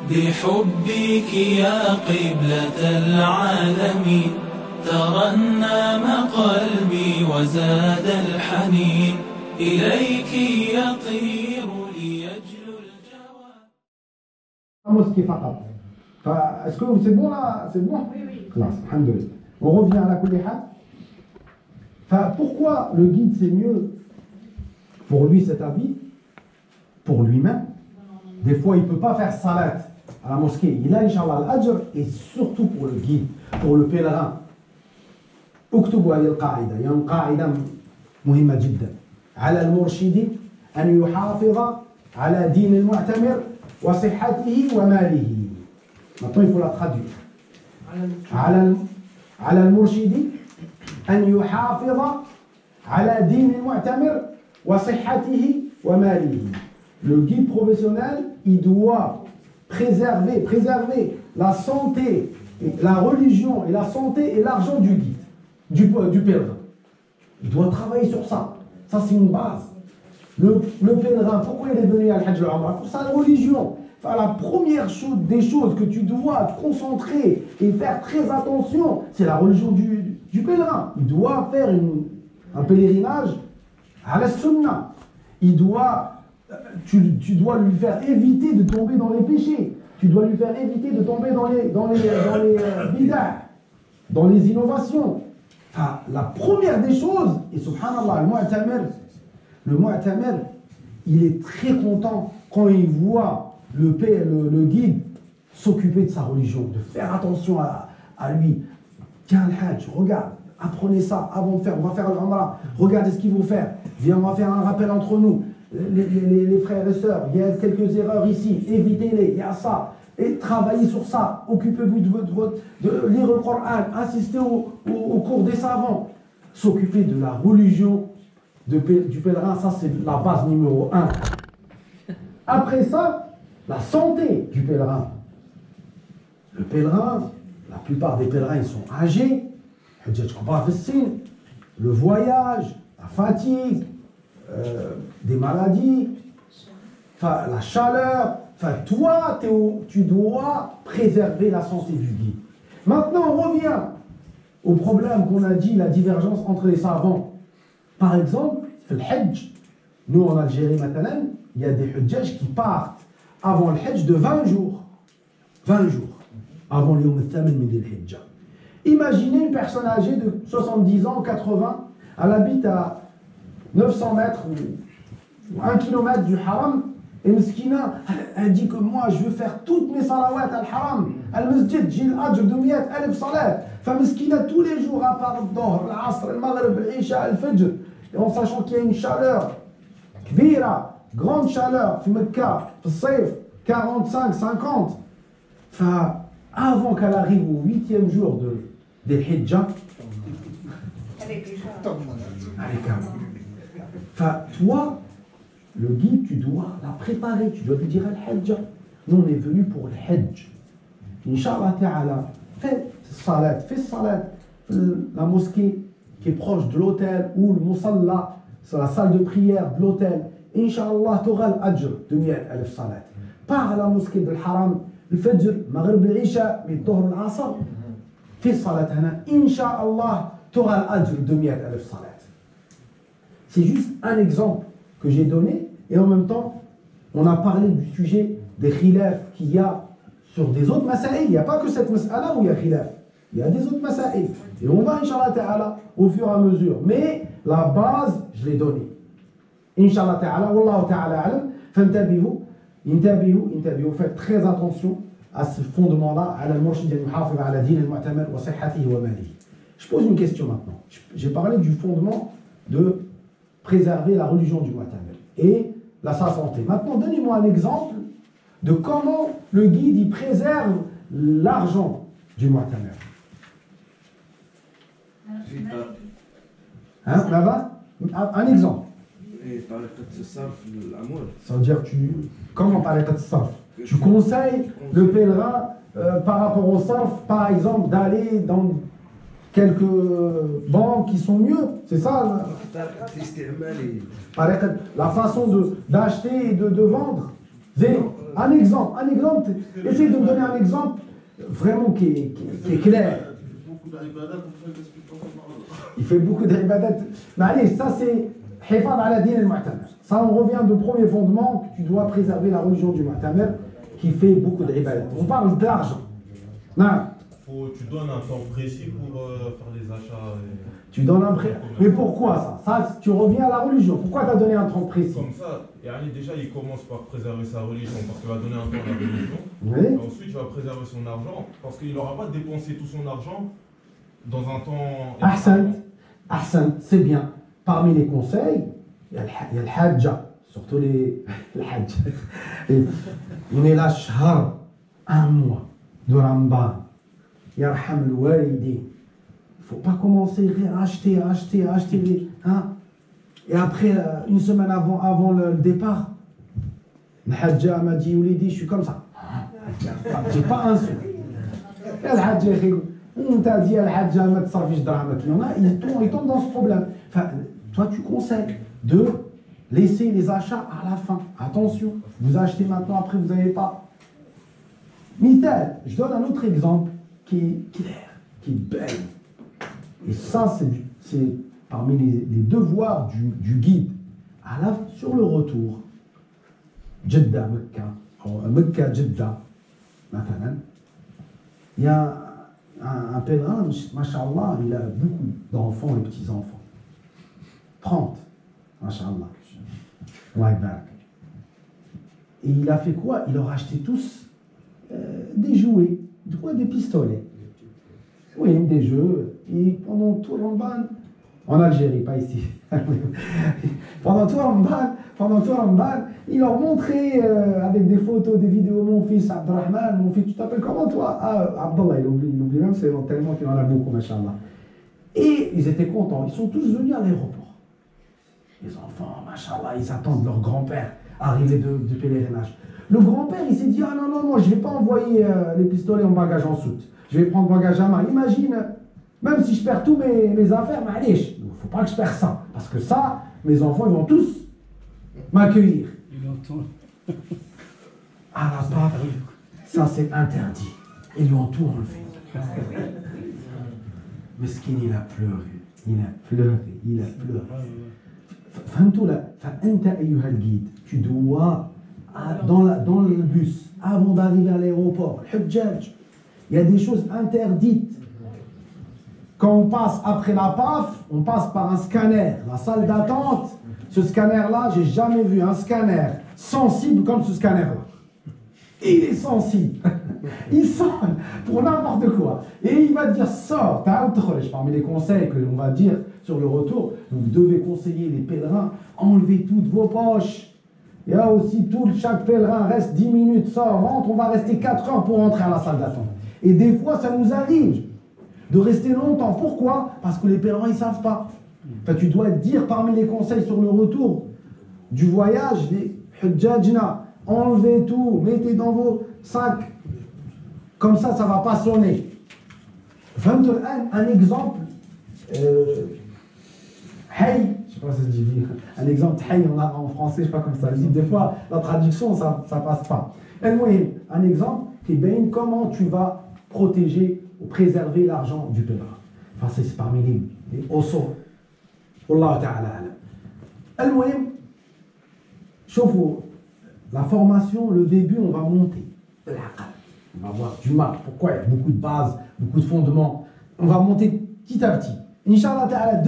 بحبك يا قبلة العالمين ترنم قلبي وزاد الحنين إليك يطير ليجلو الجواب. mosquée فقط. Est-ce que c'est bon là? C'est bon? Classe, alhamdoulilah. On revient à la kulli hal. Pourquoi le guide c'est mieux? Pour lui c'est avis, pour lui-même. Des fois il ne peut pas faire salat à la mosquée. Il a Inch'Allah l'ajr, et surtout pour le guide, pour le pèlerin. اكتبوا هذه القاعدة، هي قاعدة مهمة جدا. على المرشد أن يحافظ على دين المعتمر وصحته وماله. Maintenant il faut la traduire. على المرشد أن يحافظ على دين المعتمر وصحته وماله. Le guide professionnel, il doit préserver la santé, la religion et la santé et l'argent du guide, du pèlerin. Il doit travailler sur ça. Ça, c'est une base. Le pèlerin, pourquoi il est venu à l'Hajj al-Umrah? Pour sa religion. Enfin, la première des choses que tu dois te concentrer et faire très attention, c'est la religion du pèlerin. Il doit faire un pèlerinage à la sunna. Tu dois lui faire éviter de tomber dans les péchés. Tu dois lui faire éviter de tomber dans les bid'ah, dans les innovations. Enfin, la première des choses, et subhanallah, le mu'tamir, il est très content quand il voit le guide s'occuper de sa religion, de faire attention à lui. Tiens, Al-Hajj, regarde, apprenez ça avant de faire, on va faire l'Umrah, regardez ce qu'il faut faire. Viens, on va faire un rappel entre nous. Les frères et sœurs, il y a quelques erreurs ici, évitez-les, il y a ça. Et travaillez sur ça, occupez-vous de lire le Coran, assistez au cours des savants. S'occuper de la religion du pèlerin, ça c'est la base numéro 1. Après ça, la santé du pèlerin. Le pèlerin, la plupart des pèlerins, ils sont âgés. Le voyage, la fatigue, des maladies, la chaleur. Enfin, toi, tu dois préserver la santé du guide. Maintenant, on revient au problème qu'on a dit, la divergence entre les savants. Par exemple, le Hajj, nous en Algérie maintenant, il y a des Hajjaj qui partent avant le Hajj de 20 jours. 20 jours avant le Yom al-Thamin min al-Hijja. Imaginez une personne âgée de 70 ans, 80, elle habite à 900 mètres ou 1 km du haram, et Meskina, elle dit que moi je veux faire toutes mes salawats al-haram, al-masjid, j'ai l'ajr de 100,000 salat. Enfin, Meskina, tous les jours, à part le Dohr, l'Asr, le Maghrib, l'Isha, le-Fajr, et en sachant qu'il y a une chaleur kbira, grande chaleur, في Mecca, في الصيف, 45, 50. Enfin, avant qu'elle arrive au 8e jour des Hijja, enfin, toi, le guide, tu dois la préparer, tu dois lui dire Al-Hajj. Nous, on est venus pour le Hajj. Inch'Allah Ta'ala, fais salat, la mosquée qui est proche de l'hôtel, ou le musalla, c'est la salle de prière de l'hôtel. Inch'Allah, tu auras l'ajr de 100,000 salat. Pars à la mosquée de l'Haram, le Fajr, Maghrib, l'Isha, mais Dohr, l'Asr. Fais salat, Inch'Allah, tu auras l'ajr de 100,000 salat. C'est juste un exemple que j'ai donné, et en même temps, on a parlé du sujet des khilaf qu'il y a sur des autres masaïl. Il n'y a pas que cette mas'ala où il y a khilaf. Il y a des autres masaïl. Et on va, Inch'Allah Ta'ala, au fur et à mesure. Mais la base, je l'ai donnée. Inch'Allah Ta'ala, Wallahu Ta'ala alam, intabihu, faites très attention à ce fondement-là, ala al-murshid al-muhafiz ala din al-mu'tamir wa sihhatihi wa malihi. Je pose une question maintenant. J'ai parlé du fondement de préserver la religion du mu'tamir et sa santé. Maintenant, donnez-moi un exemple de comment le guide il préserve l'argent du mu'tamir. Hein, là-bas, un exemple. Ça veut dire comment parler de sarf? Tu conseilles le pèlerin par rapport au sarf, par exemple, d'aller dans quelques banques qui sont mieux, c'est ça la façon d'acheter et de vendre. Un exemple, essaye de me donner un exemple vraiment qui est clair. Il fait beaucoup d'ibadat. Mais allez, ça c'est hifad ala din al-mu'tamir. Ça, on revient du premier fondement que tu dois préserver la religion du mu'tamir qui fait beaucoup d'ibadat. On parle d'argent. Non. Tu donnes un temps précis pour faire les achats. Tu donnes un prêt. Mais pourquoi ça, tu reviens à la religion. Pourquoi tu as donné un temps précis? Comme ça, et Ali, déjà, il commence par préserver sa religion parce qu'il va donner un temps à la religion. Oui. Et ensuite, il va préserver son argent parce qu'il n'aura pas dépensé tout son argent dans un temps. Ahsan, c'est bien. Parmi les conseils, il y a le hajja, surtout le hajj. On est là, shahr, un mois de Ramadan. Yarham al-walidin. Il ne faut pas commencer à acheter. Hein? Et après, une semaine avant le départ, le hajja m'a dit, Oulidi, je suis comme ça. J'ai pas un sou. Et le hajja, on t'a dit, le hajja m'a dit, il tombe dans ce problème. Enfin, toi, tu conseilles de laisser les achats à la fin. Attention, vous achetez maintenant, après, vous n'avez pas. Mital, je donne un autre exemple qui est clair, qui est belle. Et ça, c'est parmi les devoirs du guide. Sur le retour, Jeddah, Mecca, Jeddah, il y a un pèlerin, mashallah, il a beaucoup d'enfants et petits-enfants. 30, mashallah. Et il a fait quoi? Il leur a acheté tous des jouets, des pistolets. Oui, des jeux. Et pendant tout le Ramadan, en Algérie, pas ici. pendant tout le Ramadan, il leur montrait avec des photos, des vidéos, mon fils Abdelrahman, mon fils, tu t'appelles comment toi? Ah, Abdallah, il oublie même, c'est tellement qu'il en a beaucoup, machallah. Et ils étaient contents, ils sont tous venus à l'aéroport. Les enfants, machallah, ils attendent leur grand-père arriver de pèlerinage. Le grand-père, il s'est dit, ah non, moi je ne vais pas envoyer les pistolets en bagage en soute. Je vais prendre bagage à main. Imagine, même si je perds tous mes affaires, il ne faut pas que je perde ça. Parce que ça, mes enfants, ils vont tous m'accueillir. Ah la paf, ça c'est interdit. Ils lui ont tout enlevé. Mesquine, il a pleuré. Tu dois, dans le bus, avant d'arriver à l'aéroport, il y a des choses interdites. Quand on passe après la PAF, on passe par un scanner. La salle d'attente, ce scanner-là, j'ai jamais vu un scanner sensible comme ce scanner-là. Et il est sensible. Il sort pour n'importe quoi. Et il va te dire, sors, parmi les conseils que l'on va dire sur le retour, vous devez conseiller les pèlerins, enlevez toutes vos poches. Il y a aussi chaque pèlerin reste 10 minutes, sort, rentre, on va rester 4 heures pour rentrer à la salle d'attente. Et des fois, ça nous arrive de rester longtemps. Pourquoi? Parce que les pèlerins, ils ne savent pas. Enfin, tu dois dire parmi les conseils sur le retour du voyage, les hujjajna, enlevez tout, mettez dans vos sacs. Comme ça, ça ne va pas sonner. Un exemple, hey, je ne sais pas si je dis un exemple, hey, en français, je ne sais pas comme ça. Des fois, la traduction, ça ne passe pas. Un exemple qui est bien comment tu vas protéger ou préserver l'argent du pèlerin. Enfin, c'est parmi les osons. Wallahu ta'ala alam. Chauffe-vous. La formation, le début, on va monter. On va avoir du mal. Pourquoi? Il y a beaucoup de bases, beaucoup de fondements. On va monter petit à petit. Inch'Allah ta'ala,